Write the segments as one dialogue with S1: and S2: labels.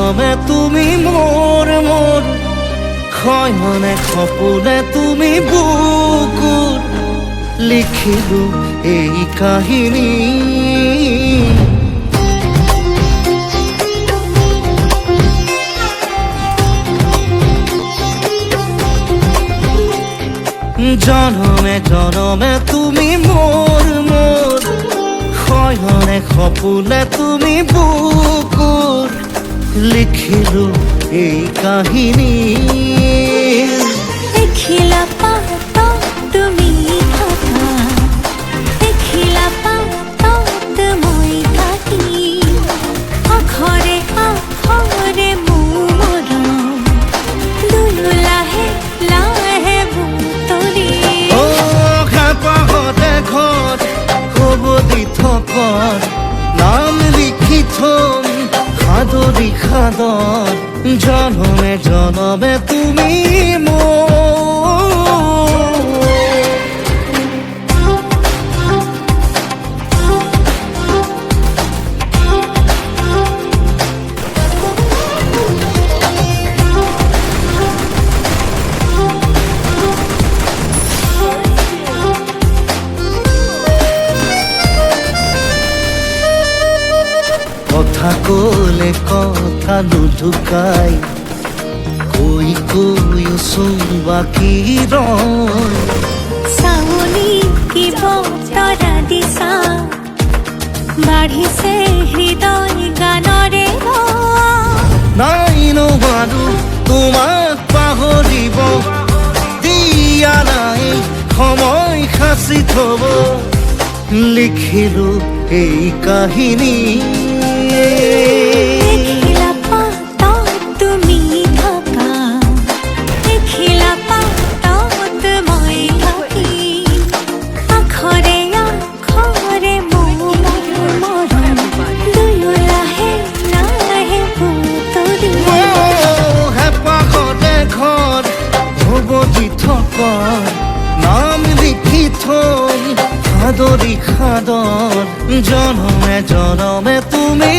S1: জনমে তুমি মোৰ শয়নে সপোনে তুমি বুকুত লিখিলো এই কাহিনী। জনমে জনমে তুমি মোৰ শয়নে সপোনে তুমি বুকুত লিখিলো এই কাহিনী।
S2: দেখিলা পাত তুমি থকা, দেখিলা পাতত মই থাকি, আখৰে আখৰে মোৰ মৰম দুয়ো লাহে লাহে বুটলি।
S1: হেঁপাহতে ঘৰত হ'ব দি থকত নাম লিখি থম সাদৰি সাদত। জনমে জনমে তুমি কথা কলে কথা নুঢুকাই কৈ কৈ বাকী ৰয়।
S2: চাউনি কি বতৰা দিছা, বাঢ়িছে হৃদয় গানৰে
S1: নাই নোৱাৰো তোমাক পাহৰিব, দিয়া নাই সময় সাঁচি থব লিখিলো এই কাহিনী।
S2: দেখিলা পাতত তুমি থকা, দেখিলা পাতত মই থাকি, আখৰে আখৰে মোৰ মৰম দুয়ো লাহে লাহে বুটলি।
S1: হেঁপাহতে ঘৰ হ'ব দি থকত নাম লিখি থৈ সাদৰি সাদত। জনমে জনমে তুমি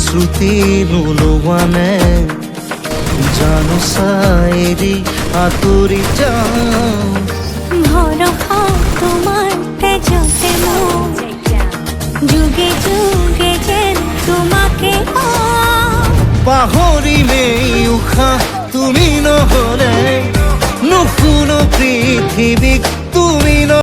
S1: শ্ৰুতি নোলোৱা নে জানো চাইৰি আঁতৰি যাওঁ।
S2: ভৰসা তোমাৰ তেজতে মোৰ, যুগে যুগে যেন তোমাকে
S1: পাহৰিমেই উশাহ তুমি নহ'লে নুশুনো পৃথিৱীক তুমি